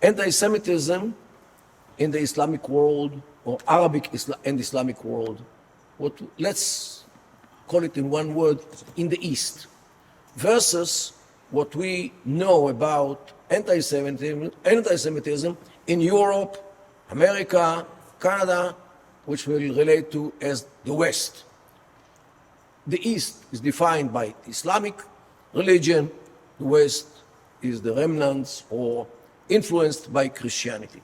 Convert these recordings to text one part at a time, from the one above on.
anti-Semitism in the Islamic world, or Arabic and Islamic world, let's call it in one word, in the East, versus what we know about anti-Semitism in Europe, America, Canada, which we'll relate to as the West. The East is defined by Islamic religion, the West is the remnants or influenced by Christianity.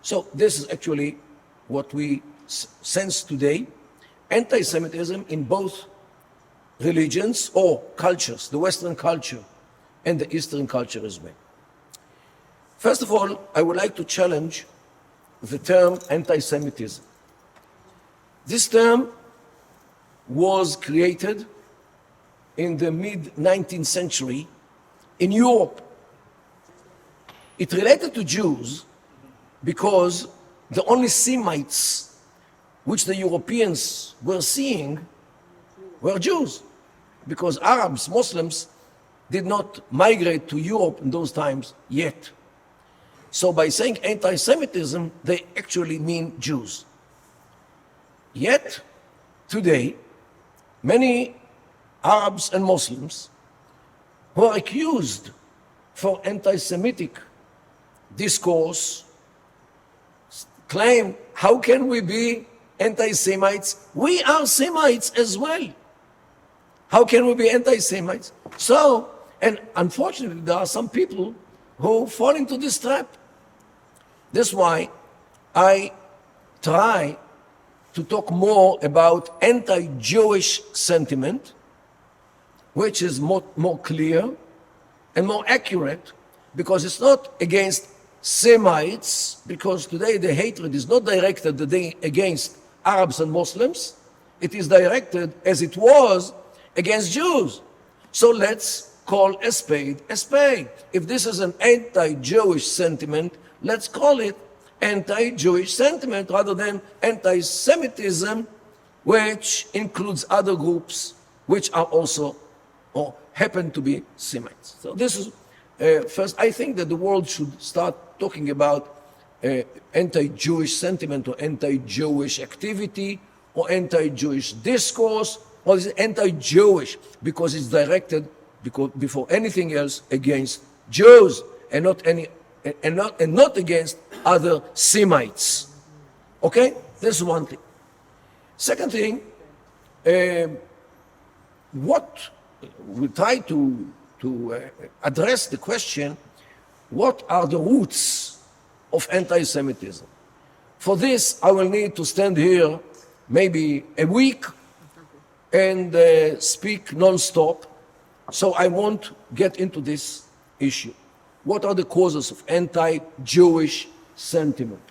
So this is actually what we sense today, anti-Semitism in both religions or cultures, the Western culture and the Eastern culture as well. First of all, I would like to challenge the term anti-Semitism. This term was created in the mid-19th century in Europe. It related to Jews because the only Semites which the Europeans were seeing were Jews, because Arabs, Muslims, did not migrate to Europe in those times yet. So by saying anti-Semitism, they actually mean Jews. Yet, today, many Arabs and Muslims who are accused for anti-Semitic discourse claim, how can we be anti-Semites? We are Semites as well. How can we be anti-Semites? So, and unfortunately, there are some people who fall into this trap. That's why I try to talk more about anti-Jewish sentiment, which is more clear and more accurate, because it's not against Semites, because today the hatred is not directed against Arabs and Muslims. It is directed, as it was, against Jews. So let's call a spade a spade. If this is an anti-Jewish sentiment, let's call it anti-Jewish sentiment rather than anti-Semitism, which includes other groups which are also or happen to be Semites. So this is, first, I think that the world should start talking about anti-Jewish sentiment or anti-Jewish activity or anti-Jewish discourse, or is anti-Jewish because it's directed, because before anything else, against Jews and not against other Semites. Okay, this is one thing. Second thing, what we try to address the question: what are the roots of anti-Semitism? For this, I will need to stand here maybe a week and speak non-stop, so I won't get into this issue. What are the causes of anti-Jewish sentiment?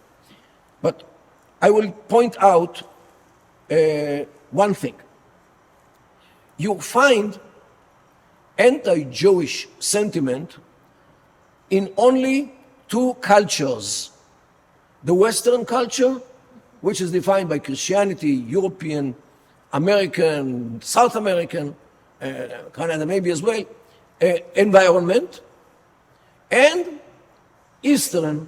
But I will point out one thing. You find anti-Jewish sentiment in only two cultures: the Western culture, which is defined by Christianity, European, American, South American, Canada maybe as well, environment, and Eastern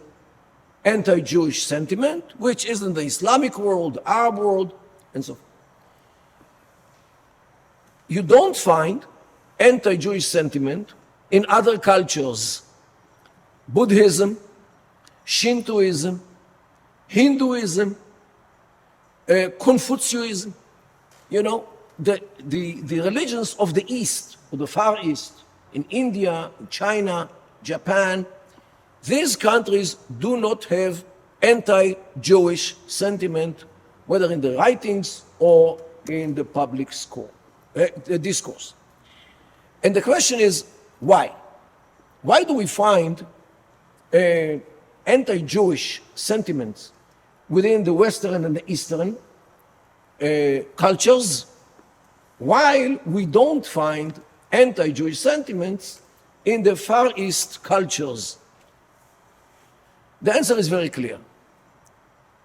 anti-Jewish sentiment, which is in the Islamic world, Arab world, and so forth. You don't find anti-Jewish sentiment in other cultures: Buddhism, Shintoism, Hinduism, Confucianism. You know, the religions of the East, or the Far East, in India, in China, Japan, these countries do not have anti-Jewish sentiment, whether in the writings or in the public discourse. And the question is, why? Why do we find anti-Jewish sentiments within the Western and the Eastern cultures, while we don't find anti-Jewish sentiments in the Far East cultures? The answer is very clear,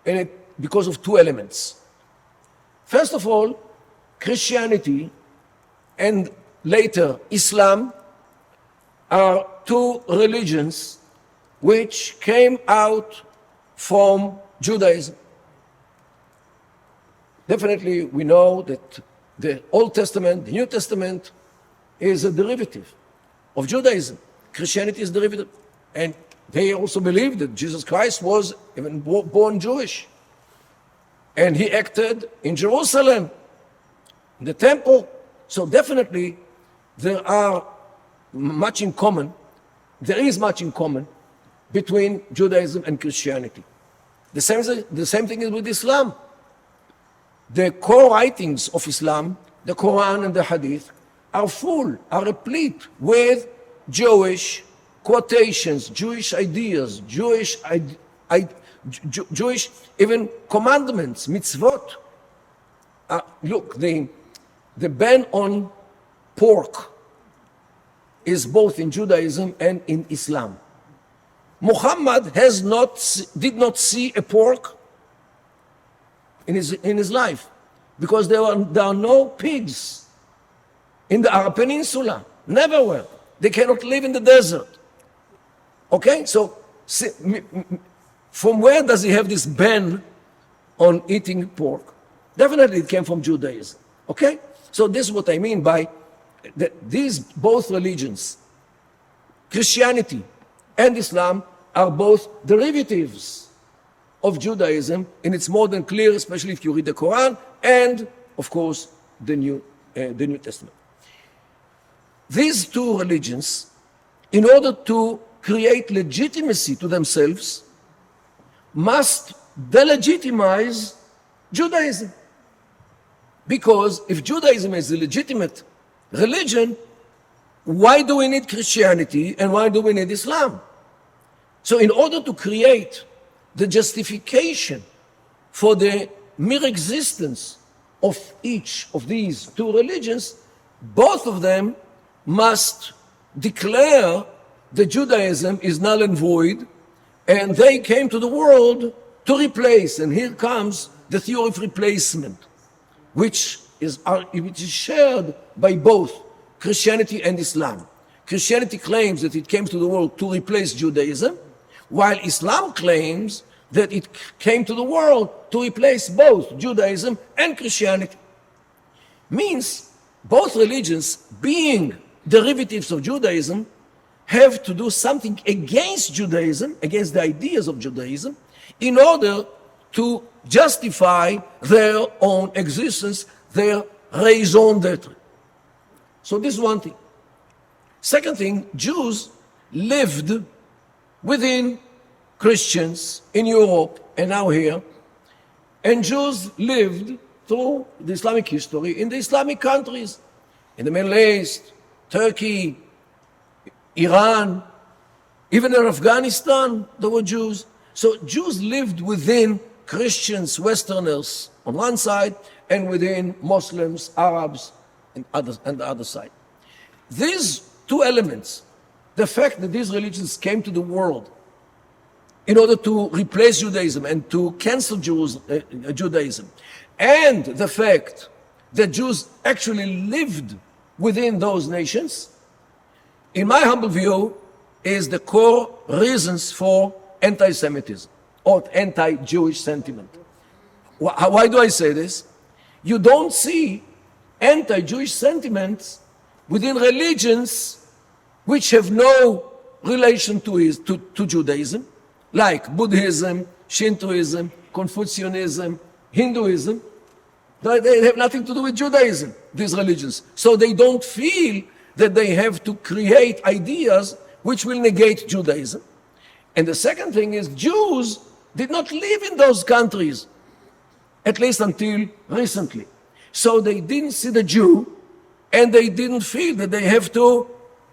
and because of two elements. First of all, Christianity and later Islam are two religions which came out from Judaism. Definitely, we know that the Old Testament, the New Testament, is a derivative of Judaism. Christianity is derivative. And they also believe that Jesus Christ was even born Jewish. And he acted in Jerusalem, in the temple. So definitely, there are much in common. There is much in common between Judaism and Christianity. The same thing is with Islam. The core writings of Islam, the Quran and the Hadith, are replete with Jewish quotations, Jewish ideas, Jewish even commandments, mitzvot. Look, the ban on pork is both in Judaism and in Islam. Muhammad did not see a pork in his life, because there are no pigs in the Arab Peninsula. Never were. They cannot live in the desert. Okay, so from where does he have this ban on eating pork? Definitely it came from Judaism. Okay, so this is what I mean by these both religions, Christianity and Islam, are both derivatives of Judaism, and it's more than clear, especially if you read the Quran and, of course, the New Testament. These two religions, in order to create legitimacy to themselves, must delegitimize Judaism. Because if Judaism is a legitimate religion, why do we need Christianity and why do we need Islam? So in order to create the justification for the mere existence of each of these two religions, both of them must declare that Judaism is null and void, and they came to the world to replace. And here comes the theory of replacement, which is shared by both Christianity and Islam. Christianity claims that it came to the world to replace Judaism, while Islam claims that it came to the world to replace both Judaism and Christianity. Means both religions, being derivatives of Judaism, have to do something against Judaism, against the ideas of Judaism, in order to justify their own existence, their raison d'etre. So this is one thing. Second thing, Jews lived within Christians in Europe and now here, and Jews lived through the Islamic history in the Islamic countries, in the Middle East, Turkey, Iran, even in Afghanistan, there were Jews. So Jews lived within Christians, Westerners on one side, and within Muslims, Arabs, and the other side. These two elements, the fact that these religions came to the world in order to replace Judaism and to cancel Judaism, and the fact that Jews actually lived within those nations, in my humble view, is the core reasons for anti-Semitism or anti-Jewish sentiment. Why do I say this? You don't see anti-Jewish sentiments within religions which have no relation to Judaism, like Buddhism, Shintoism, Confucianism, Hinduism. They have nothing to do with Judaism, these religions. So they don't feel that they have to create ideas which will negate Judaism. And the second thing is, Jews did not live in those countries, at least until recently. So they didn't see the Jew, and they didn't feel that they have to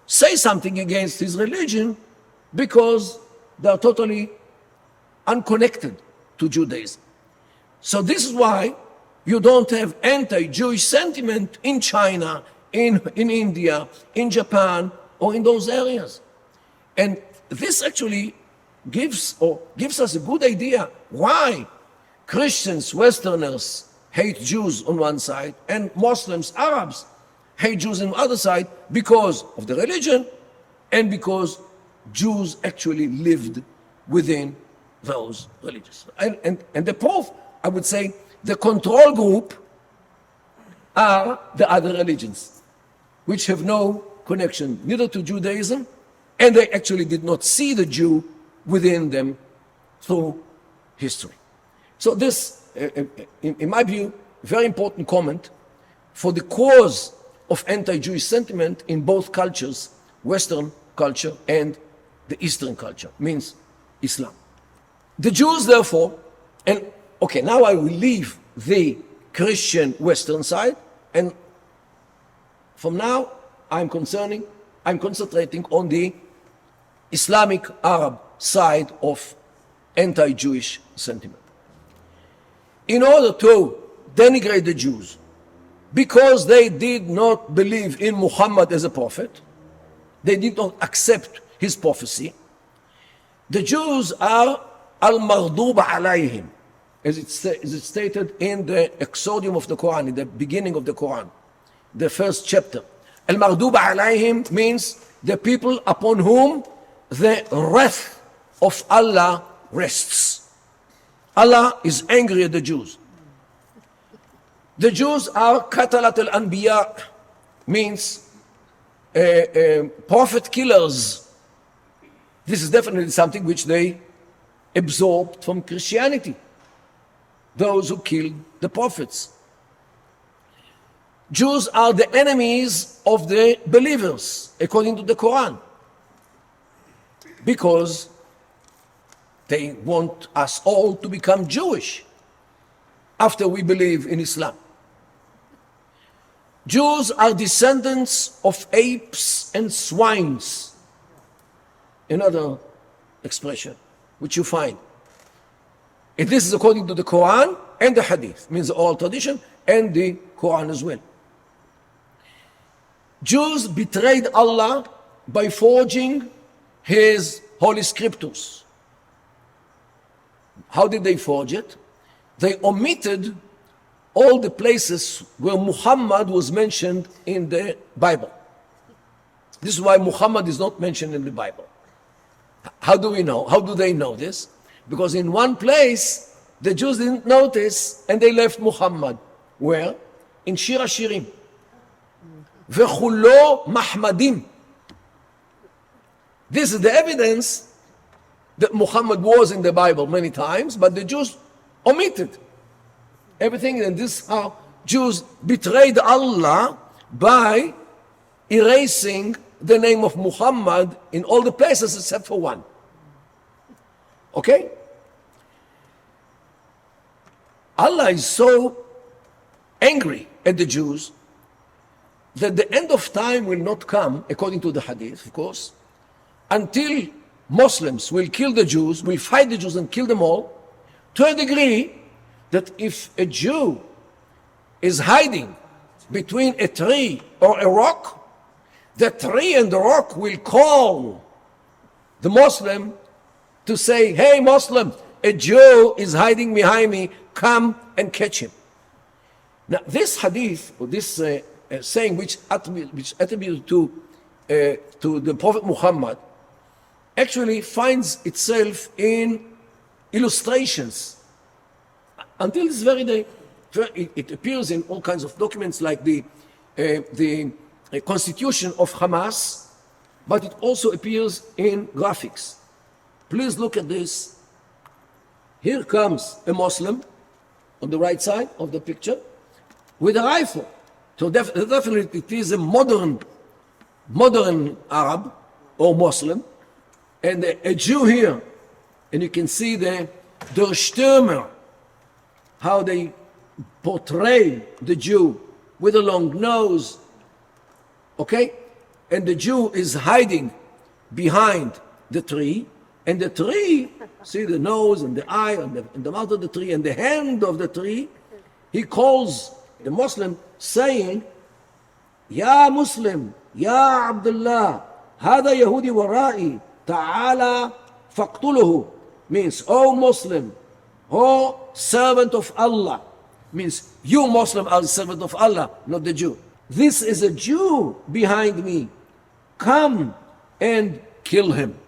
say something against his religion, because they are totally unconnected to Judaism. So this is why you don't have anti-Jewish sentiment in China, in India, in Japan, or in those areas. And this actually gives us a good idea why Christians, Westerners hate Jews on one side, and Muslims, Arabs hate Jews on the other side, because of the religion and because Jews actually lived within those religions. And the proof, I would say, the control group are the other religions, which have no connection neither to Judaism, and they actually did not see the Jew within them through history. So this, in my view, very important comment for the cause of anti-Jewish sentiment in both cultures, Western culture and the Eastern culture, means Islam. The Jews, therefore, and okay, now I will leave the Christian Western side, and from now I'm concentrating on the Islamic Arab side of anti-Jewish sentiment. In order to denigrate the Jews because they did not believe in Muhammad as a prophet, they did not accept his prophecy, the Jews are al-maghdub alayhim, as it's stated in the exordium of the Quran, in the beginning of the Quran, the first chapter. Al-maghdub alayhim means the people upon whom the wrath of Allah rests. Allah is angry at the Jews. The Jews are qatalat al-anbiya, means prophet killers. This is definitely something which they absorbed from Christianity, those who killed the prophets. Jews are the enemies of the believers, according to the Quran, because they want us all to become Jewish after we believe in Islam. Jews are descendants of apes and swines. Another expression which you find. And this is according to the Quran and the Hadith, means the oral tradition and the Quran as well. Jews betrayed Allah by forging his holy scriptures. How did they forge it? They omitted all the places where Muhammad was mentioned in the Bible. This is why Muhammad is not mentioned in the Bible. How do we know? How do they know this? Because in one place, the Jews didn't notice and they left Muhammad. Where? In Shir HaShirim. V'chulo mahmadim. This is the evidence that Muhammad was in the Bible many times, but the Jews omitted everything, and this is how Jews betrayed Allah by erasing the name of Muhammad in all the places except for one. Okay? Allah is so angry at the Jews that the end of time will not come, according to the Hadith, of course, until Muslims will kill the Jews, will fight the Jews and kill them all, to a degree that if a Jew is hiding between a tree or a rock, the tree and the rock will call the Muslim to say, "Hey Muslim, a Jew is hiding behind me, come and catch him." Now this hadith, or this saying which attributed to the Prophet Muhammad, actually finds itself in illustrations. Until this very day, it appears in all kinds of documents like the constitution of Hamas, but it also appears in graphics. Please look at this. Here comes a Muslim on the right side of the picture with a rifle. So definitely it is a modern Arab or Muslim, and a Jew here, and you can see the Der Stürmer, how they portray the Jew with a long nose, okay? And the Jew is hiding behind the tree, and the tree, see the nose and the eye and the mouth of the tree and the hand of the tree, he calls the Muslim saying, "Ya Muslim, Ya Abdullah, hada Yahudi wara'i, ta'ala faqtuluhu," means, "Oh Muslim, oh servant of Allah," means you Muslim are the servant of Allah, not the Jew. "This is a Jew behind me. Come and kill him."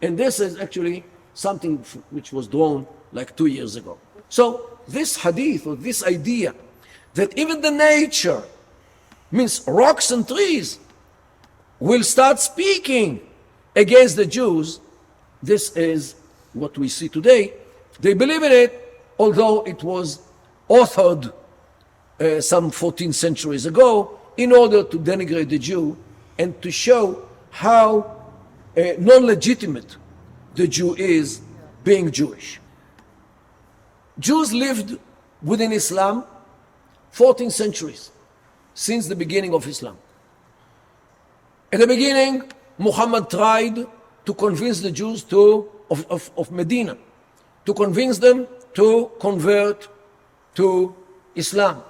And this is actually something which was drawn like 2 years ago. So this hadith, or this idea that even the nature, means rocks and trees, will start speaking against the Jews, this is what we see today. They believe in it, although it was authored some 14 centuries ago in order to denigrate the Jew and to show how non-legitimate the Jew is being Jewish. Jews lived within Islam 14 centuries, since the beginning of Islam. At the beginning, Muhammad tried to convince the Jews of Medina, to convince them to convert to Islam.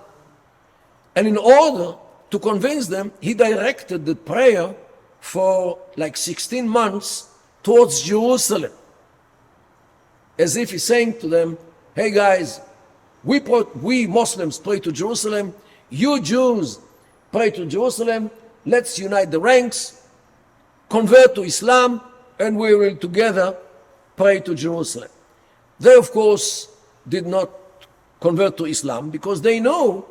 And in order to convince them, he directed the prayer for like 16 months towards Jerusalem, as if he's saying to them, hey guys, we Muslims pray to Jerusalem, you Jews pray to Jerusalem, let's unite the ranks, convert to Islam, and we will together pray to Jerusalem. They, of course, did not convert to Islam because they know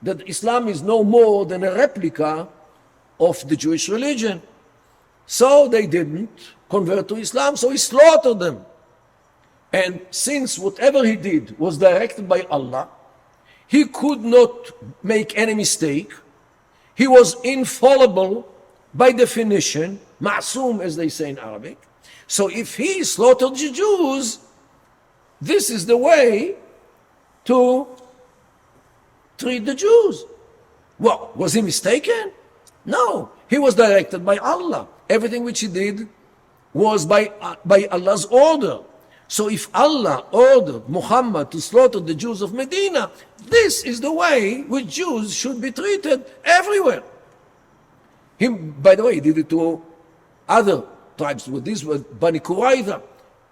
that Islam is no more than a replica of the Jewish religion. So they didn't convert to Islam, so he slaughtered them. And since whatever he did was directed by Allah, he could not make any mistake. He was infallible by definition, ma'soom as they say in Arabic. So if he slaughtered the Jews, this is the way to treat the Jews. Well, was he mistaken? No, he was directed by Allah. Everything which he did was by Allah's order. So if Allah ordered Muhammad to slaughter the Jews of Medina, this is the way which Jews should be treated everywhere. He, by the way, he did it to other tribes. With this was Bani Qurayza,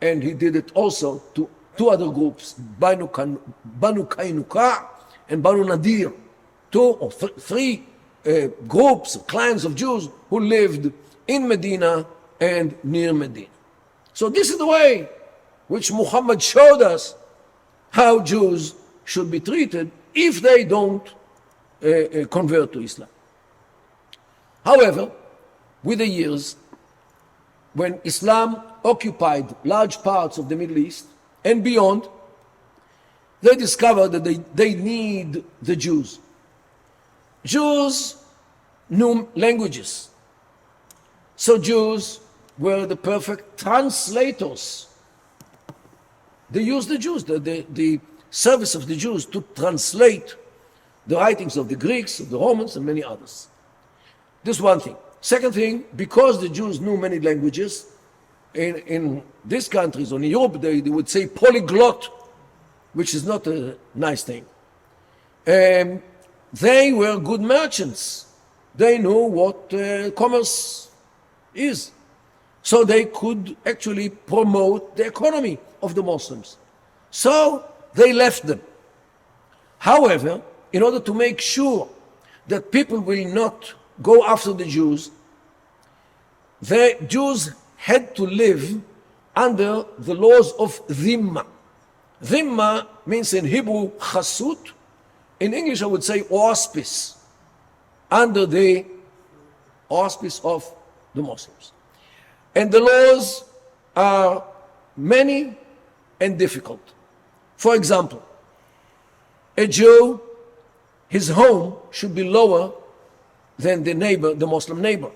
and he did it also to two other groups, Banu Kainuka and Banu Nadir, three groups, clans of Jews who lived in Medina and near Medina. So this is the way which Muhammad showed us how Jews should be treated if they don't convert to Islam. However, with the years, when Islam occupied large parts of the Middle East and beyond, they discovered that they need the Jews. Jews knew languages. So Jews were the perfect translators. They used the Jews, the service of the Jews, to translate the writings of the Greeks, of the Romans, and many others. This is one thing. Second thing, because the Jews knew many languages, in these countries, or in Europe, they would say polyglot, which is not a nice thing. They were good merchants. They knew what commerce is. So they could actually promote the economy of the Muslims. So they left them. However, in order to make sure that people will not go after the Jews had to live under the laws of Dhimma. Dhimma means in Hebrew chasut. In English I would say auspice. Under the auspice of the Muslims. And the laws are many and difficult. For example, a Jew, his home should be lower than the Muslim neighbor.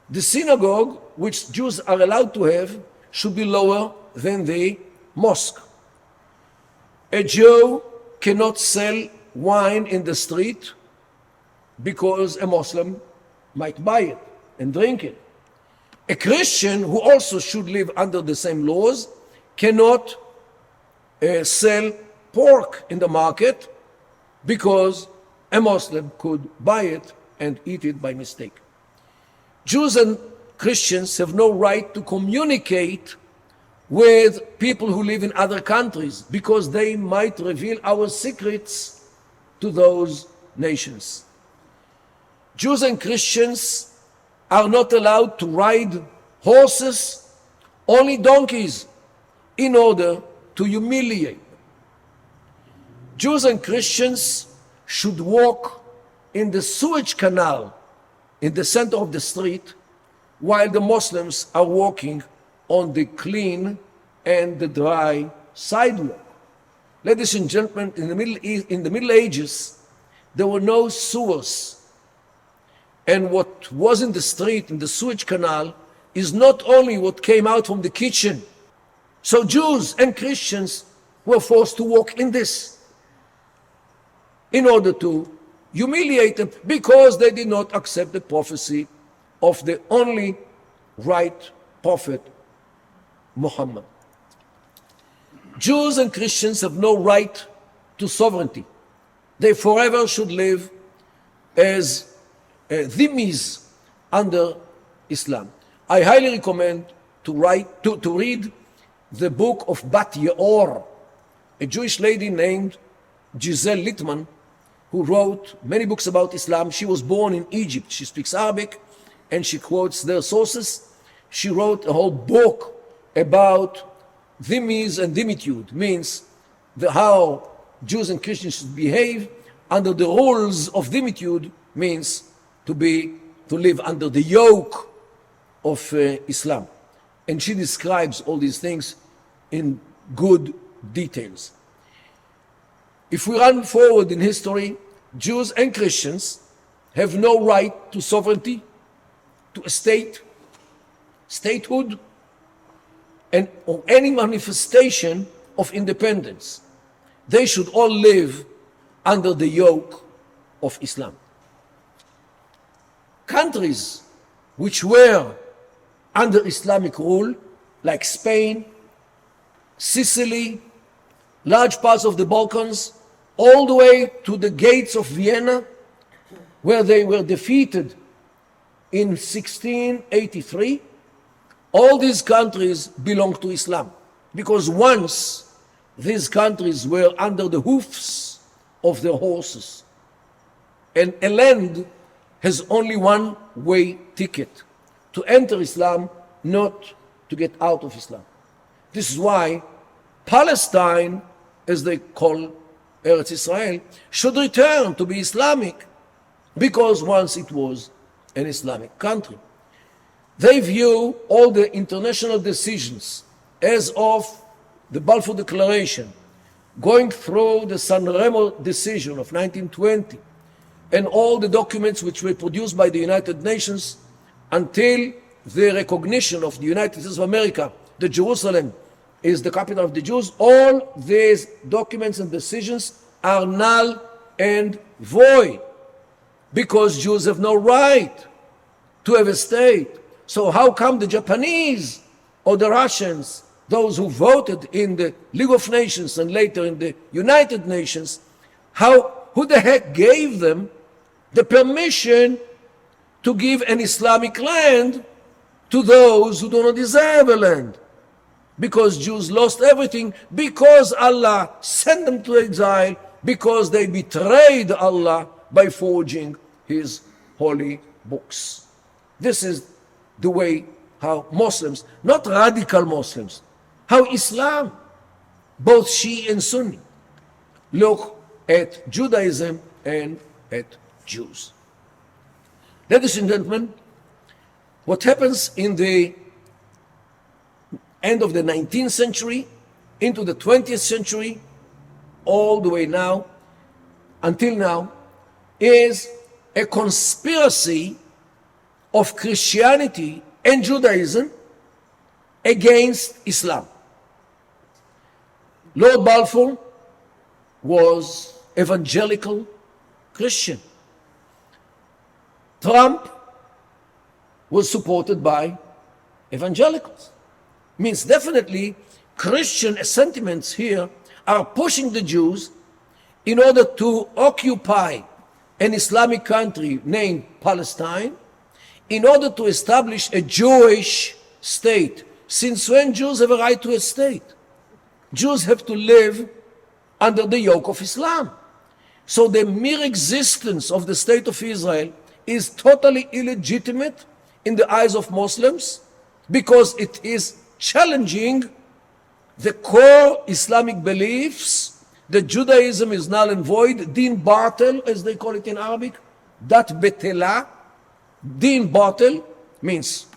The synagogue, which Jews are allowed to have, should be lower than the mosque. A Jew cannot sell wine in the street because a Muslim might buy it and drink it. A Christian, who also should live under the same laws, cannot sell pork in the market because a Muslim could buy it and eat it by mistake. Jews and Christians have no right to communicate with people who live in other countries because they might reveal our secrets to those nations. Jews and Christians are not allowed to ride horses only donkeys, in order to humiliate them. Jews and Christians should walk in the sewage canal in the center of the street, while the Muslims are walking on the clean and the dry sidewalk. Ladies and gentlemen, in the Middle Ages, there were no sewers. And what was in the street, in the sewage canal, is not only what came out from the kitchen. So Jews and Christians were forced to walk in this in order to humiliate them, because they did not accept the prophecy of the only right prophet, Muhammad. Jews and Christians have no right to sovereignty. They forever should live as dhimmis under Islam. I highly recommend to read the book of Bat Ye'or, a Jewish lady named Giselle Littman, who wrote many books about Islam. She was born in Egypt. She speaks Arabic and she quotes their sources. She wrote a whole book about dhimmis and dhimmitude, means how Jews and Christians should behave under the rules of dhimmitude, means to live under the yoke of Islam. And she describes all these things in good details. If we run forward in history, Jews and Christians have no right to sovereignty, to a statehood, or any manifestation of independence. They should all live under the yoke of Islam. Countries which were under Islamic rule, like Spain, Sicily, large parts of the Balkans, all the way to the gates of Vienna, where they were defeated in 1683, all these countries belong to Islam. Because once these countries were under the hoofs of their horses. And a land has only one way ticket: to enter Islam, not to get out of Islam. This is why Palestine, as they call Eretz Israel, should return to be Islamic, because once it was an Islamic country. They view all the international decisions as of the Balfour Declaration, going through the San Remo decision of 1920, and all the documents which were produced by the United Nations until the recognition of the United States of America, that Jerusalem is the capital of the Jews. All these documents and decisions are null and void, because Jews have no right to have a state. So how come the Japanese or the Russians, those who voted in the League of Nations and later in the United Nations, who the heck gave them the permission to give an Islamic land to those who do not deserve a land? Because Jews lost everything, because Allah sent them to exile, because they betrayed Allah by forging His holy books. This is the way how Muslims, not radical Muslims, how Islam, both Shia and Sunni, look at Judaism and at Jews. Ladies and gentlemen, what happens in the end of the 19th century into the 20th century, all the way now, until now, is a conspiracy of Christianity and Judaism against Islam. Lord Balfour was evangelical Christian. Trump was supported by evangelicals. Means definitely Christian sentiments here are pushing the Jews in order to occupy an Islamic country named Palestine, in order to establish a Jewish state. Since when Jews have a right to a state? Jews have to live under the yoke of Islam. So the mere existence of the state of Israel is totally illegitimate in the eyes of Muslims, because it is challenging the core Islamic beliefs that Judaism is null and void, din batil, as they call it in Arabic, dat betela. Din batil means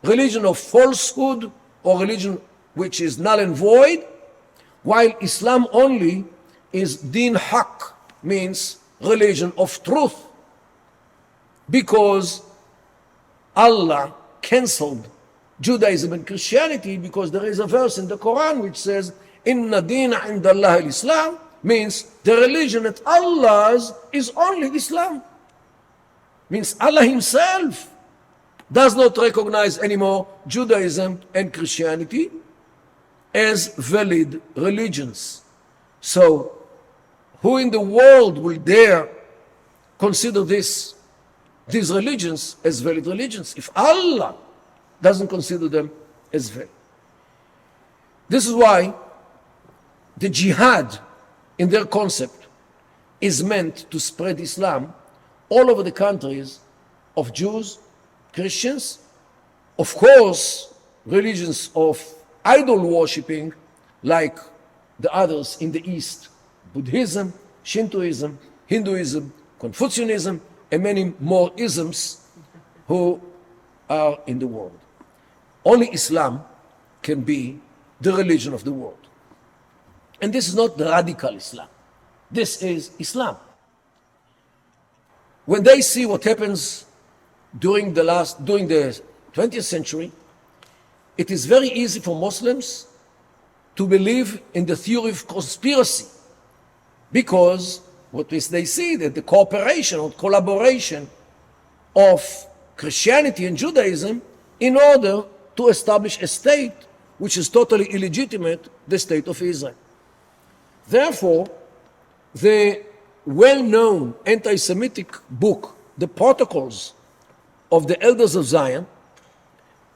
religion of falsehood or religion which is null and void, while Islam only is din haq, means religion of truth, because Allah cancelled Judaism and Christianity because there is a verse in the Quran which says, Inna dina indallah al-Islam, means the religion that Allah's is only Islam. Means Allah himself does not recognize anymore Judaism and Christianity as valid religions. So, who in the world will dare consider these religions as valid religions if Allah doesn't consider them as valid? This is why the jihad in their concept is meant to spread Islam all over the countries of Jews, Christians, of course, religions of idol worshipping like the others in the East, Buddhism, Shintoism, Hinduism, Confucianism, and many more isms who are in the world. Only Islam can be the religion of the world. And this is not the radical Islam. This is Islam. When they see what happens during the 20th century, it is very easy for Muslims to believe in the theory of conspiracy, because what they see that the cooperation or collaboration of Christianity and Judaism in order to establish a state which is totally illegitimate, the state of Israel. Therefore, the well-known anti-Semitic book, The Protocols of the Elders of Zion,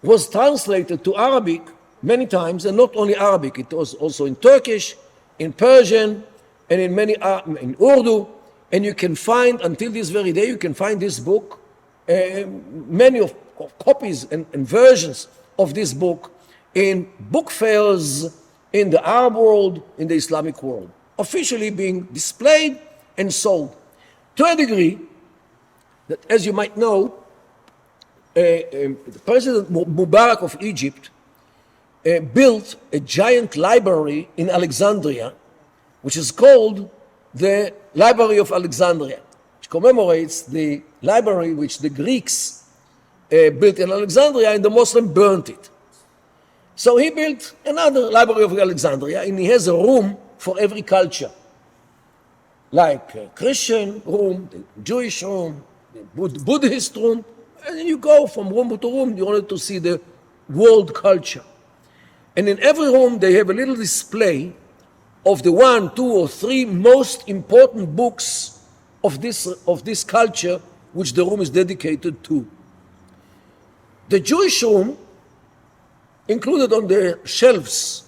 was translated to Arabic many times, and not only Arabic, it was also in Turkish, in Persian, and in Urdu, and you can find, until this very day, you can find this book, many of copies and versions of this book in book fairs in the Arab world, in the Islamic world, officially being displayed and sold, to a degree that, as you might know, President Mubarak of Egypt built a giant library in Alexandria, which is called the Library of Alexandria, which commemorates the library which the Greeks built in Alexandria and the Muslims burnt it. So he built another Library of Alexandria, and he has a room for every culture, like a Christian room, the Jewish room, the Buddhist room, and you go from room to room, you wanted to see the world culture. And in every room they have a little display of the 1, 2, or 3 most important books of this culture which the room is dedicated to. The Jewish room included on the shelves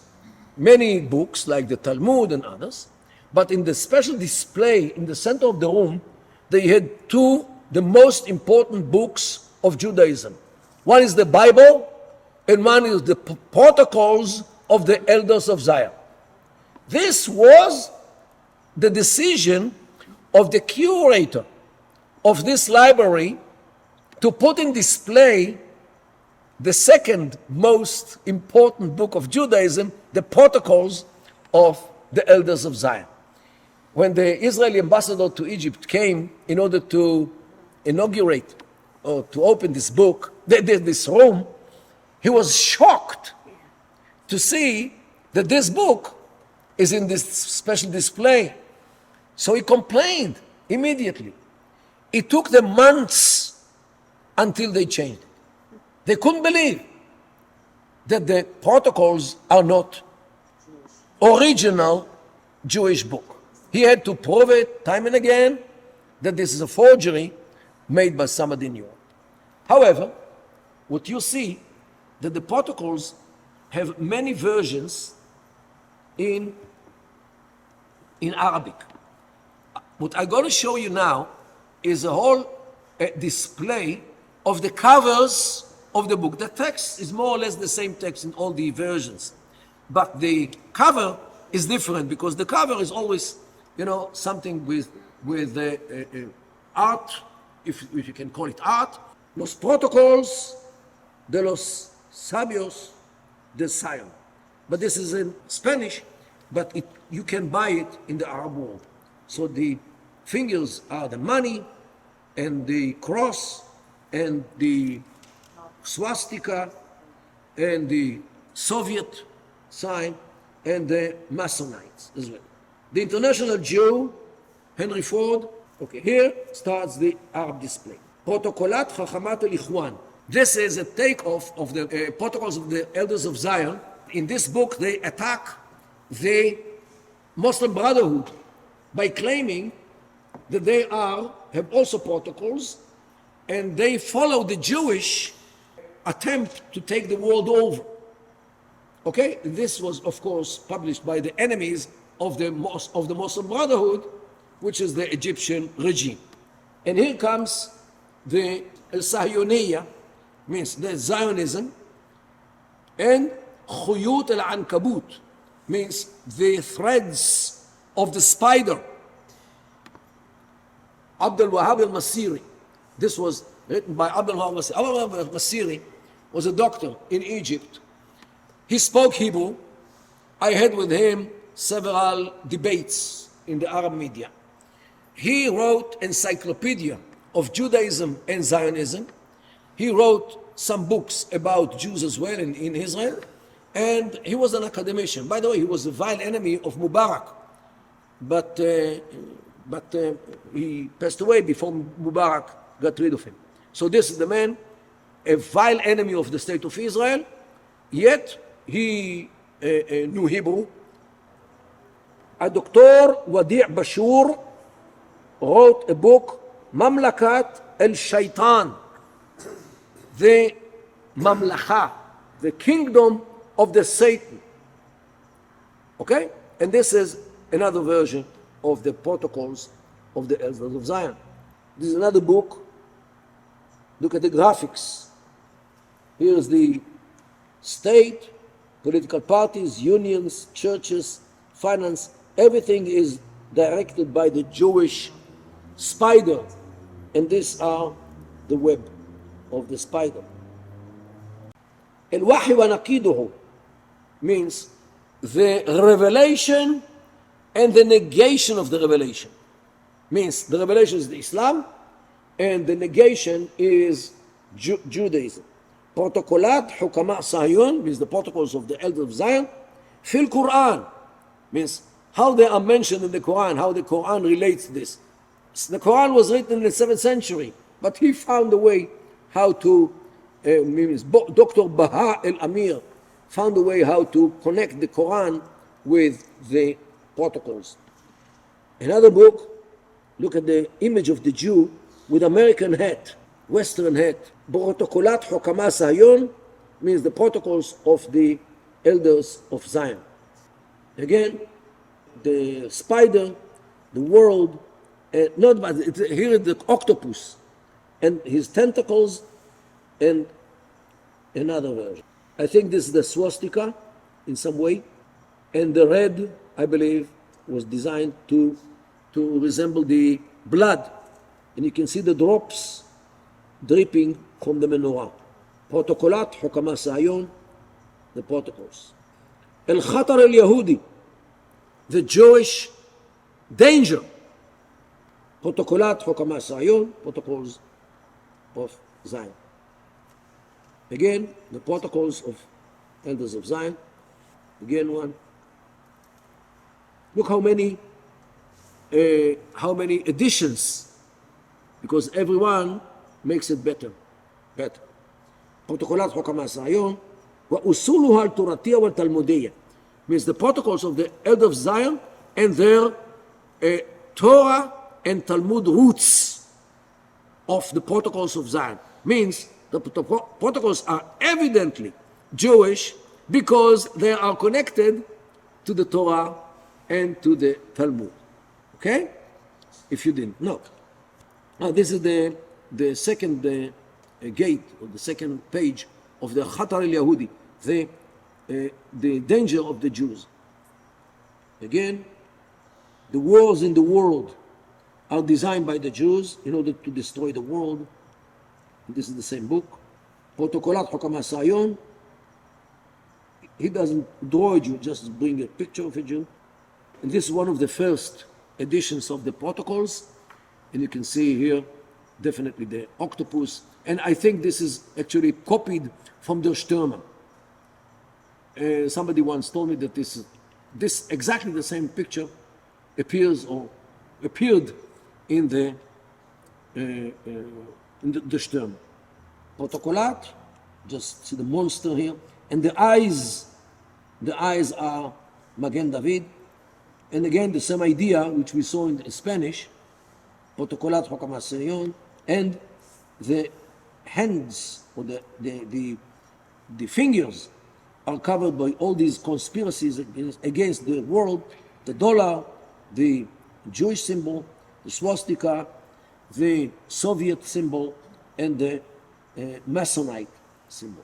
many books like the Talmud and others, but in the special display in the center of the room, they had 2 the most important books of Judaism. One is the Bible, and one is the Protocols of the Elders of Zion. This was the decision of the curator of this library to put in display the second most important book of Judaism, the Protocols of the Elders of Zion. When the Israeli ambassador to Egypt came in order to inaugurate or to open this book, this room, he was shocked to see that this book is in this special display. So he complained immediately. It took them months until they changed it. They couldn't believe that the protocols are not original Jewish book. He had to prove it time and again that this is a forgery made by somebody new. However, what you see, that the protocols have many versions in Arabic. What I'm going to show you now is a whole display of the covers of the book. The text is more or less the same text in all the versions, but the cover is different because the cover is always, something with art, if you can call it art. Los protocols de los sabios de Zion. But this is in Spanish, but you can buy it in the Arab world. So the fingers are the money and the cross and the swastika and the Soviet sign and the Masonites as well. The international Jew, Henry Ford, okay, here starts the Arab display. Protocolat Chachamat el-Ikhwan. This is a takeoff of the protocols of the Elders of Zion. In this book, they attack the Muslim Brotherhood by claiming that they have also protocols, and they follow the Jewish attempt to take the world over. Okay, this was of course published by the enemies of the Muslim Brotherhood, which is the Egyptian regime. And here comes the Al-Sahyoniyya, means the Zionism, and Khuyut al-Ankabut, means the threads of the spider. Abdul Wahab al-Masiri, this was written by Abdul Wahab al-Masiri. Abdul Wahab al-Masiri was a doctor in Egypt. He spoke Hebrew. I had with him several debates in the Arab media. He wrote Encyclopedia of Judaism and Zionism. He wrote some books about Jews as well in Israel. And he was an academician. By the way, he was a vile enemy of Mubarak. But he passed away before Mubarak got rid of him. So this is the man, a vile enemy of the state of Israel, yet he knew Hebrew. A Dr. Wadi' Bashur wrote a book, Mamlakat el-Shaitan, the Mamlacha, the kingdom of the Satan. Okay? And this is another version of the protocols of the Elders of Zion. This is another book. Look at the graphics. Here's the state, political parties, unions, churches, finance. Everything is directed by the Jewish spider. And these are the web of the spider. El-Wahy wa naqiduhu means the revelation and the negation of the revelation. Means the revelation is the Islam and the negation is Judaism. Protocolat Hukama Sahyun means the protocols of the Elders of Zion. Fil Quran means how they are mentioned in the Quran, how the Quran relates this. The Quran was written in the 7th century, but he found a way how to, Dr. Baha el-Amir found a way how to connect the Quran with the protocols. Another book, look at the image of the Jew with American hat, Western hat. Protocolat Hukama Sayon means the protocols of the Elders of Zion. Again, the spider, the world, not but here the octopus and his tentacles, and another version. I think this is the swastika in some way, and the red, I believe, was designed to resemble the blood, and you can see the drops dripping from the menorah. Protocolat Hukama Sayon, the protocols. El-Khatar el-Yahudi, the Jewish danger. Protocolat Hukama Sayon, protocols of Zion. Again, the protocols of Elders of Zion. Again, one. Look how many additions, because everyone makes it better. Protocolat Hukama Zion, wa usuluha al-turatiyya wa talmudiyya, means the protocols of the Elders of Zion and their Torah and Talmud roots of the protocols of Zion. Means the protocols are evidently Jewish because they are connected to the Torah and to the Talmud. Okay? If you didn't know. Now this is the second gate, or the second page of the Khatar al-Yahudi, the danger of the Jews. Again, the wars in the world are designed by the Jews in order to destroy the world. This is the same book. Protocolat Hukam HaSayon. He doesn't draw a Jew, just bring a picture of a Jew. And this is one of the first editions of the protocols. And you can see here definitely the octopus. And I think this is actually copied from the Stürmer. Somebody once told me that this exactly the same picture appeared in the Stürmer. Protocolat, just see the monster here. And the eyes are Magen David. And again, the same idea which we saw in Spanish, Protocolat Hukam HaSayon, and the hands or the fingers are covered by all these conspiracies against the world, the dollar, the Jewish symbol, the swastika, the Soviet symbol, and the Masonite symbol.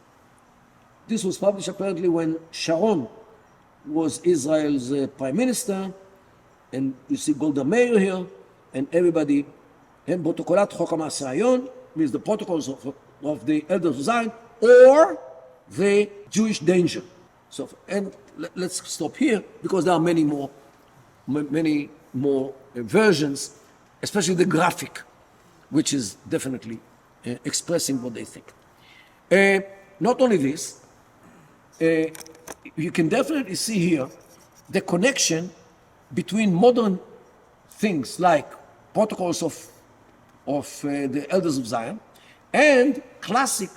This was published apparently when Sharon was Israel's prime minister, and you see Golda Meir here, and everybody, and Protocolat Hukam HaSayon means the protocols of the elders of Zion, or the Jewish danger. So, and let's stop here because there are many more versions, especially the graphic, which is definitely expressing what they think. Not only this, you can definitely see here the connection between modern things like protocols of the elders of Zion and classic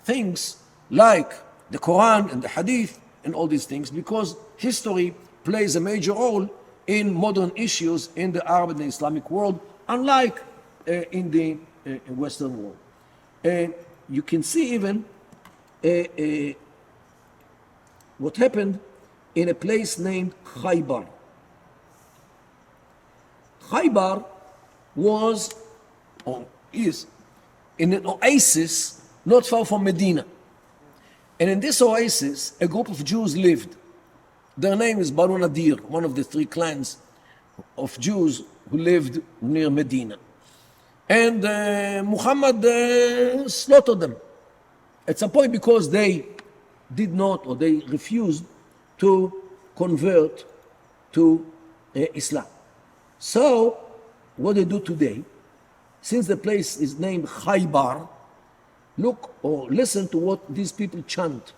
things like the Quran and the Hadith and all these things, because history plays a major role in modern issues in the Arab and the Islamic world, unlike in the Western world. You can see even what happened in a place named Khaybar. Khaybar was, or is, in an oasis not far from Medina. And in this oasis, a group of Jews lived. Their name is Banu Nadir, one of the three clans of Jews who lived near Medina. And Muhammad slaughtered them at some point because they did not, or they refused to convert to Islam. So, what they do today, since the place is named Khaybar, look or listen to what these people chant.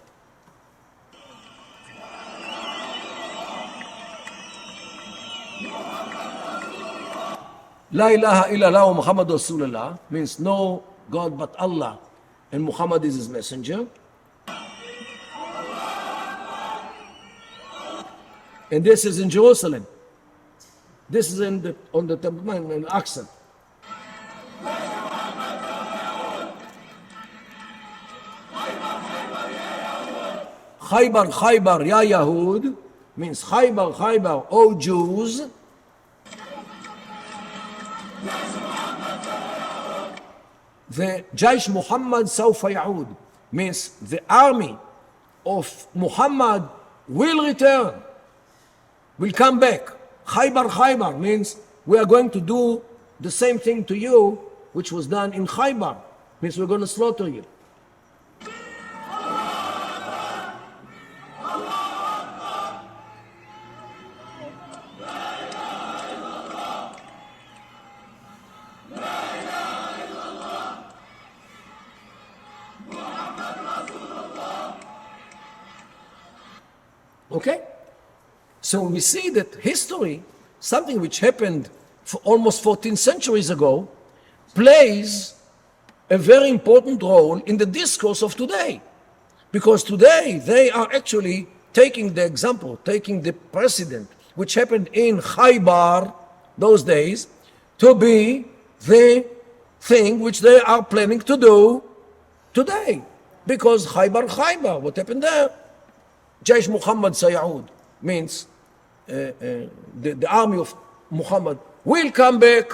La ilaha illallah wa Muhammad Rasulullah means no God but Allah, and Muhammad is his messenger. And this is in Jerusalem. This is on the Temple Mount in Aqsa. Khaybar, Khaybar, Ya Yahud means Khaybar, Khaybar, O Jews. The Jaish Muhammad Sawfa Yaud means the army of Muhammad will return, will come back. Khaybar, Khaybar means we are going to do the same thing to you which was done in Khaybar, means we're going to slaughter you. Okay? So we see that history, something which happened for almost 14 centuries ago, plays a very important role in the discourse of today. Because today they are actually taking the example, taking the precedent, which happened in Khaybar those days, to be the thing which they are planning to do today. Because Khaybar, Khaybar, what happened there? Jaish Muhammad Sayyid means the army of Muhammad will come back.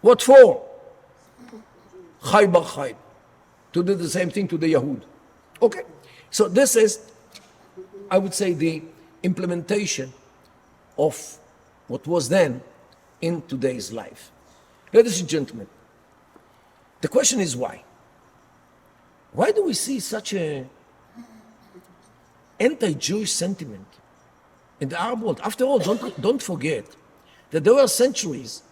What for? Khaybar, Khaybar. to do the same thing to the Yahud. Okay, so this is, I would say, the implementation of what was then in today's life. Ladies and gentlemen, the question is why? Why do we see such a anti-Jewish sentiment in the Arab world? After all, don't forget that there were centuries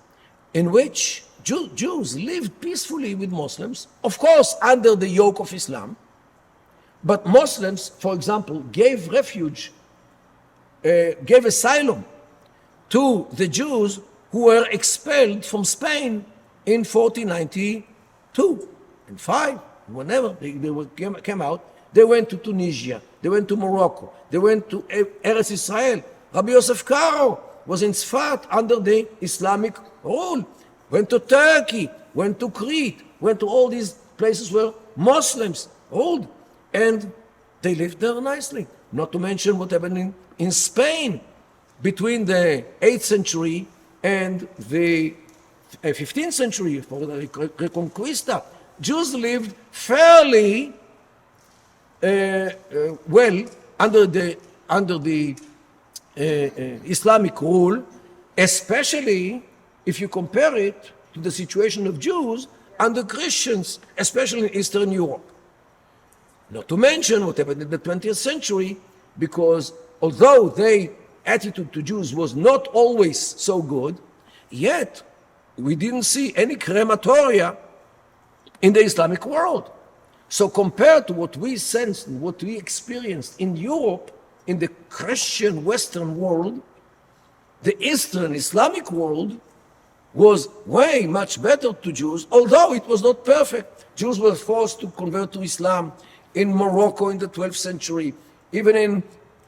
in which Jews lived peacefully with Muslims, of course under the yoke of Islam, but Muslims, for example, gave refuge, gave asylum to the Jews who were expelled from Spain in 1492 and 5, whenever they came out. They went to Tunisia, they went to Morocco, they went to Eretz Israel. Rabbi Yosef Karo was in Sfat under the Islamic rule, went to Turkey, went to Crete, went to all these places where Muslims ruled, and they lived there nicely. Not to mention what happened in Spain between the 8th century and the 15th century for the Reconquista. Jews lived fairly well under the Islamic rule, especially if you compare it to the situation of Jews under Christians, especially in Eastern Europe. Not to mention what happened in the 20th century, because although their attitude to Jews was not always so good, yet we didn't see any crematoria in the Islamic world. So compared to what we sensed and what we experienced in Europe, in the Christian Western world, the Eastern Islamic world was way much better to Jews, although it was not perfect. Jews were forced to convert to Islam in Morocco in the 12th century, even in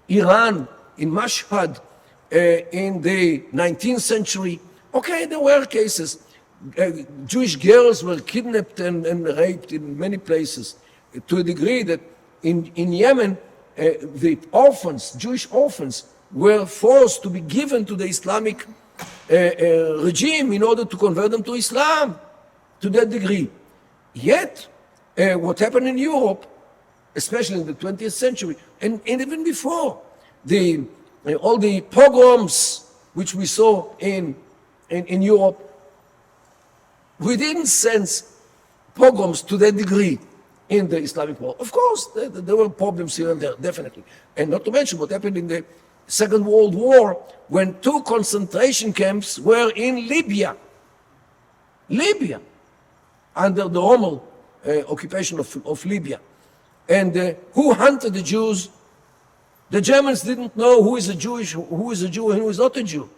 Iran, in Mashhad, in the 19th century. Okay, there were cases. Jewish girls were kidnapped and raped in many places, to a degree that in Yemen, the orphans, Jewish orphans, were forced to be given to the Islamic regime in order to convert them to Islam, to that degree. Yet, what happened in Europe, especially in the 20th century, and even before, all the pogroms which we saw in Europe, we didn't sense pogroms to that degree in the Islamic world. Of course, there were problems here and there, definitely. And not to mention what happened in the Second World War, when 2 concentration camps were in Libya, under the Rommel occupation of Libya. And who hunted the Jews? The Germans didn't know who is a Jew and who is not a Jew.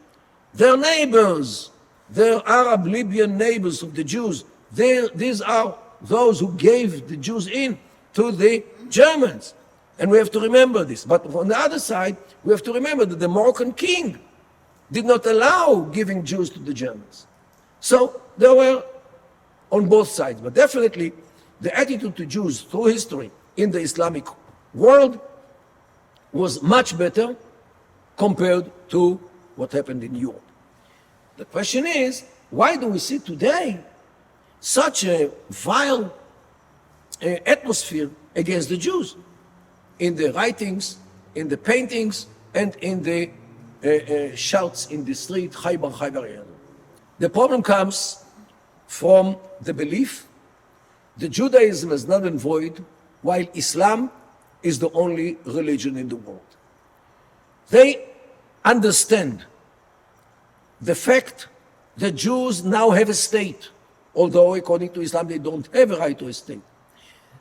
Their neighbors, their Arab Libyan neighbors of the Jews, these are those who gave the Jews in to the Germans. And we have to remember this. But on the other side, we have to remember that the Moroccan king did not allow giving Jews to the Germans. So there were on both sides. But definitely, the attitude to Jews through history in the Islamic world was much better compared to what happened in Europe. The question is, why do we see today such a vile atmosphere against the Jews in the writings, in the paintings, and in the shouts in the street, Khaybar, Khaybar. The problem comes from the belief that Judaism is null and void, while Islam is the only religion in the world. They understand the fact that Jews now have a state, although according to Islam they don't have a right to a state.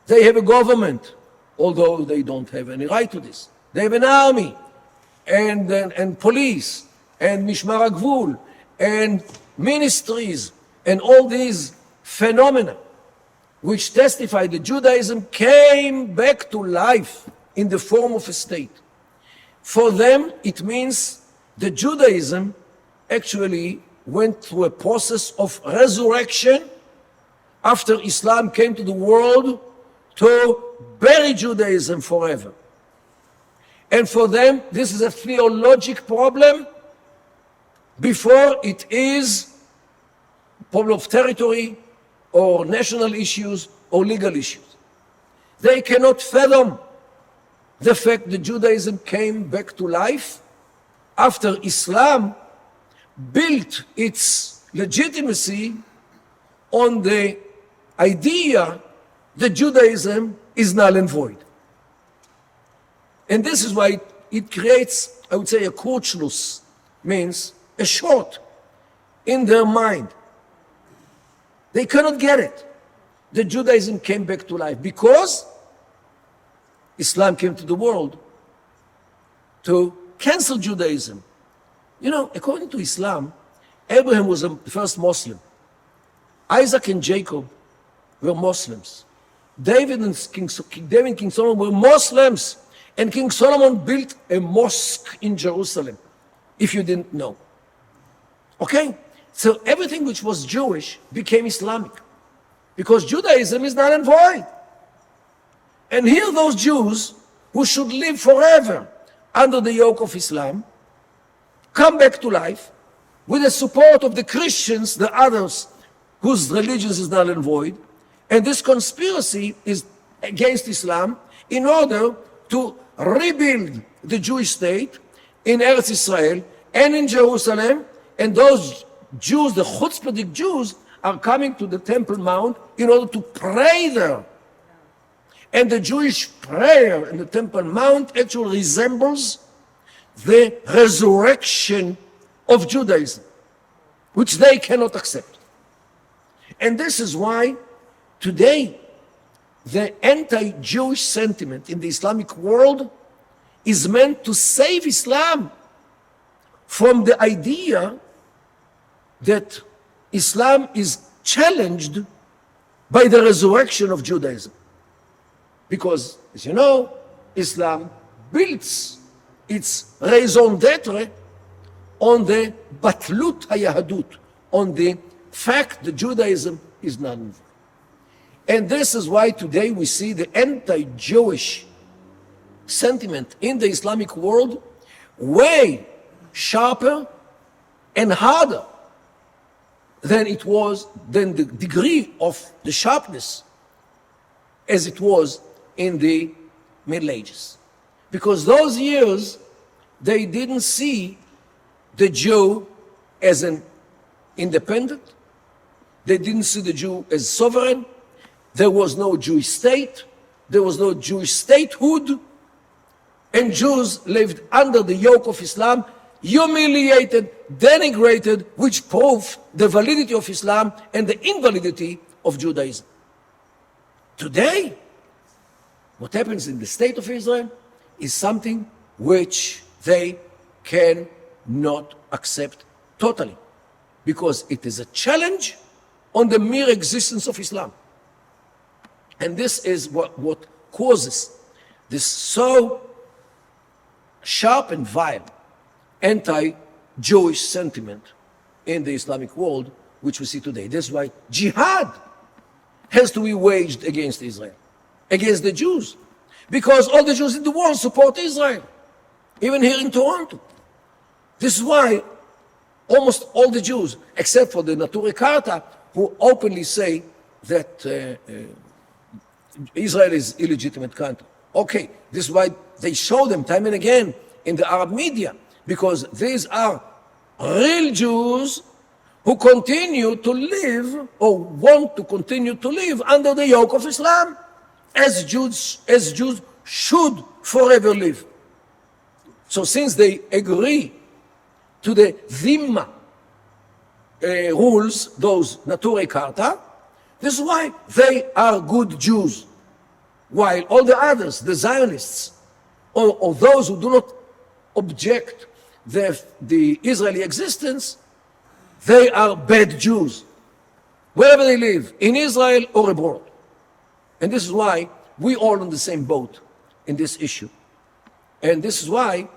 They have a government, although they don't have any right to this. They have an army and police and Mishmar HaGvul and ministries and all these phenomena which testify that Judaism came back to life in the form of a state. For them, it means that Judaism actually went through a process of resurrection after Islam came to the world to bury Judaism forever. And for them, this is a theologic problem before it is a problem of territory or national issues or legal issues. They cannot fathom the fact that Judaism came back to life after Islam built its legitimacy on the idea that Judaism is null and void. And this is why it creates, I would say, a Kurzschluss, means a short in their mind. They cannot get it that Judaism came back to life because Islam came to the world to cancel Judaism. You know, according to Islam, Abraham was the first Muslim. Isaac and Jacob were Muslims. David and King Solomon were Muslims. And King Solomon built a mosque in Jerusalem, if you didn't know. Okay? So everything which was Jewish became Islamic, because Judaism is null and void. And here those Jews who should live forever under the yoke of Islam come back to life with the support of the Christians, the others whose religion is null and void. And this conspiracy is against Islam in order to rebuild the Jewish state in Eretz Israel and in Jerusalem. And those Jews, the chutzpahdik Jews, are coming to the Temple Mount in order to pray there. And the Jewish prayer in the Temple Mount actually resembles the resurrection of Judaism, which they cannot accept. And this is why today the anti-Jewish sentiment in the Islamic world is meant to save Islam from the idea that Islam is challenged by the resurrection of Judaism. Because, as you know, Islam builds its raison d'etre on the batlut hayahadut, on the fact that Judaism is non-void. And this is why today we see the anti-Jewish sentiment in the Islamic world way sharper and harder than the degree of the sharpness as it was in the Middle Ages. Because those years, they didn't see the Jew as an independent. They didn't see the Jew as sovereign. There was no Jewish state. There was no Jewish statehood. And Jews lived under the yoke of Islam, humiliated, denigrated, which proved the validity of Islam and the invalidity of Judaism. Today, what happens in the state of Israel is something which they cannot accept totally, because it is a challenge on the mere existence of Islam. And this is what causes this so sharp and vile anti-Jewish sentiment in the Islamic world, which we see today. That's why jihad has to be waged against Israel, against the Jews, because all the Jews in the world support Israel, even here in Toronto. This is why almost all the Jews, except for the Nature Carta, who openly say that Israel is an illegitimate country. Okay, this is why they show them time and again in the Arab media, because these are real Jews who continue to live or want to continue to live under the yoke of Islam, as Jews should forever live. So since they agree to the Dhimma rules, those Nature Carta, this is why they are good Jews, while all the others, the Zionists, or those who do not object the Israeli existence, they are bad Jews, wherever they live, in Israel or abroad. And this is why we all on the same boat in this issue. And this is why,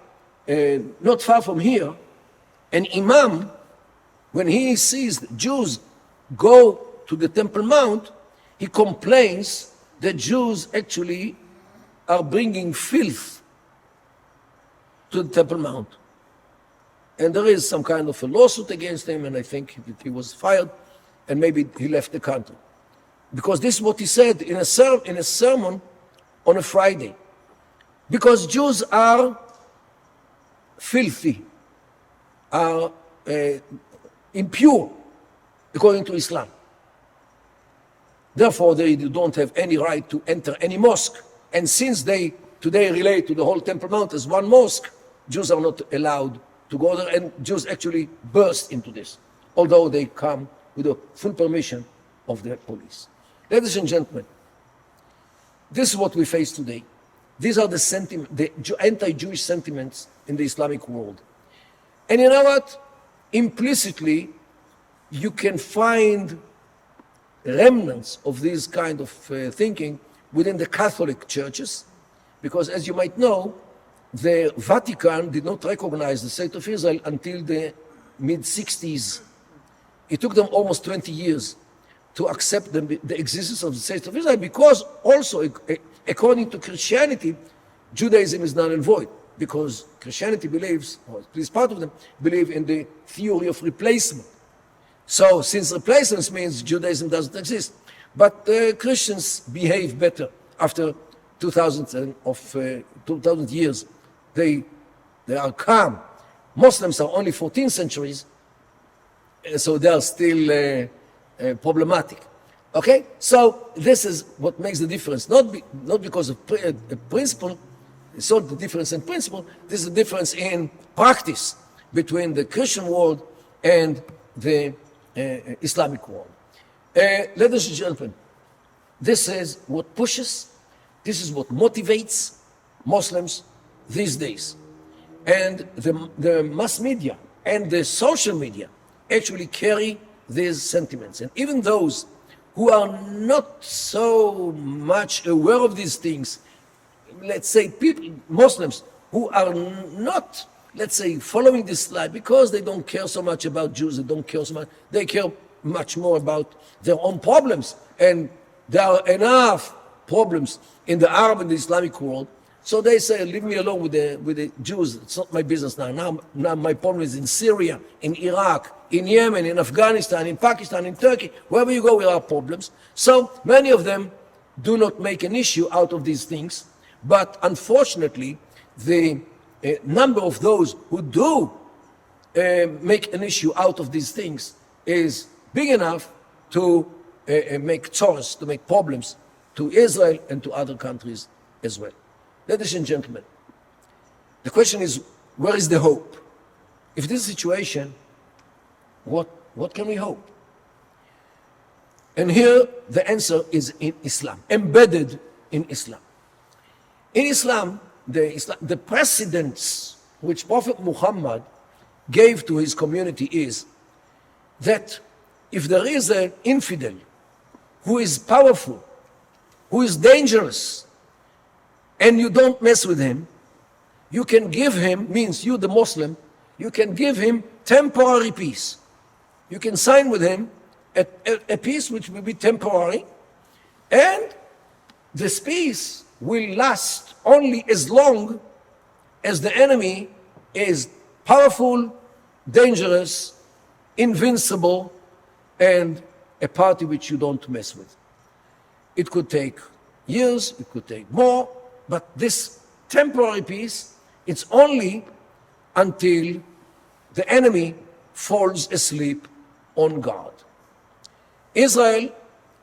not far from here, an imam, when he sees Jews go to the Temple Mount, he complains that Jews actually are bringing filth to the Temple Mount. And there is some kind of a lawsuit against him, and I think that he was fired, and maybe he left the country. Because this is what he said in a sermon on a Friday, because Jews are filthy, are impure, according to Islam. Therefore, they don't have any right to enter any mosque. And since they today relate to the whole Temple Mount as one mosque, Jews are not allowed to go there, and Jews actually burst into this, although they come with the full permission of the police. Ladies and gentlemen, this is what we face today. These are the anti-Jewish sentiments in the Islamic world. And you know what? Implicitly, you can find remnants of this kind of thinking within the Catholic churches, because as you might know, the Vatican did not recognize the state of Israel until the mid-60s. It took them almost 20 years to accept the existence of the state of Israel, because also, according to Christianity, Judaism is null and void, because Christianity believes, or at least part of them, believe in the theory of replacement. So since replacement means Judaism doesn't exist, but Christians behave better after 2,000 years. They are calm. Muslims are only 14 centuries, so they are still problematic. Okay, so this is what makes the difference. Not because of principle. It's not the difference in principle. This is the difference in practice between the Christian world and the Islamic world. Ladies and gentlemen, this is what pushes, this is what motivates Muslims these days. And the mass media and the social media actually carry these sentiments. And even those who are not so much aware of these things, let's say Muslims who are not, let's say, following this life because they don't care so much about Jews, they don't care so much, they care much more about their own problems. And there are enough problems in the Arab and the Islamic world. So they say, leave me alone with the Jews. It's not my business now. Now my problem is in Syria, in Iraq, in Yemen, in Afghanistan, in Pakistan, in Turkey. Wherever you go, there are problems. So many of them do not make an issue out of these things. But unfortunately, the number of those who do make an issue out of these things is big enough to make chores, to make problems to Israel and to other countries as well. Ladies and gentlemen, the question is, where is the hope? If this situation, what can we hope? And here the answer is in Islam, embedded in Islam. In Islam, the precedence which Prophet Muhammad gave to his community is that if there is an infidel who is powerful, who is dangerous, and you don't mess with him, you can give him, means you the Muslim, you can give him temporary peace. You can sign with him a peace which will be temporary, and this peace will last only as long as the enemy is powerful, dangerous, invincible, and a party which you don't mess with. It could take years, it could take more, but this temporary peace, it's only until the enemy falls asleep on God. Israel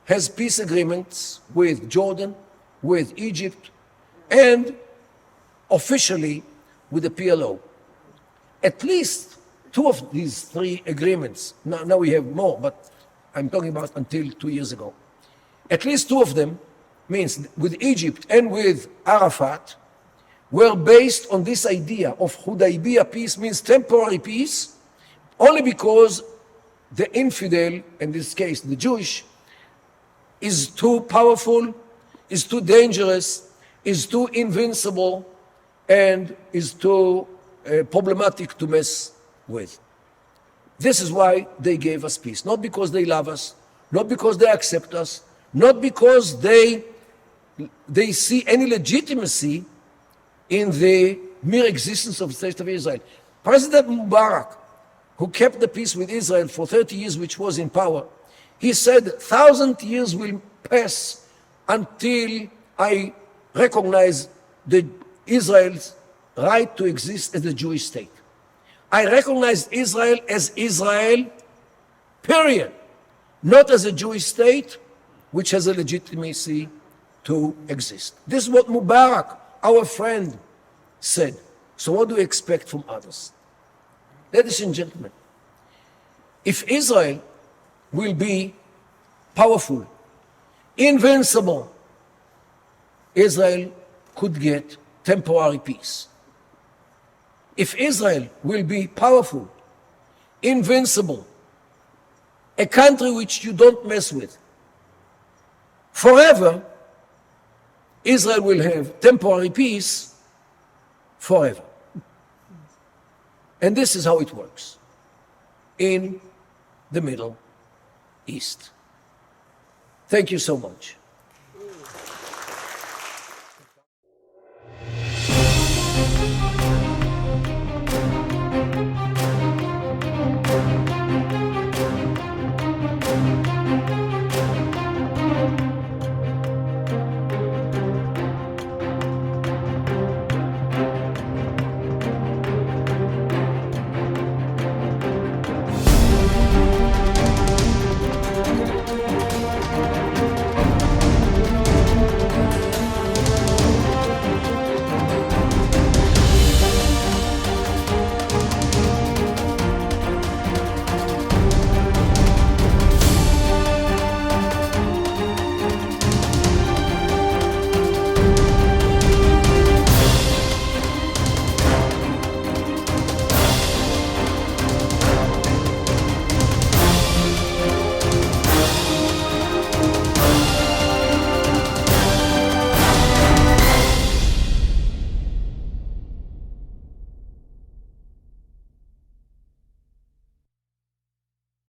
has peace agreements with Jordan, with Egypt, and officially with the PLO. At least two of these three agreements, now we have more, but I'm talking about until 2 years ago. At least two of them, means with Egypt and with Arafat, were based on this idea of Hudaybiyah peace, means temporary peace, only because the infidel, in this case the Jewish, is too powerful, is too dangerous, is too invincible, and is too problematic to mess with. This is why they gave us peace. Not because they love us, not because they accept us, not because they see any legitimacy in the mere existence of the state of Israel. President Mubarak, who kept the peace with Israel for 30 years, which was in power, he said, 1,000 years will pass until I recognize Israel's right to exist as a Jewish state. I recognize Israel as Israel, period, not as a Jewish state which has a legitimacy to exist. This is what Mubarak, our friend, said. So what do we expect from others? Ladies and gentlemen, if Israel will be powerful, invincible, Israel could get temporary peace. If Israel will be powerful, invincible, a country which you don't mess with, forever, Israel will have temporary peace forever. And this is how it works in the Middle East. Thank you so much.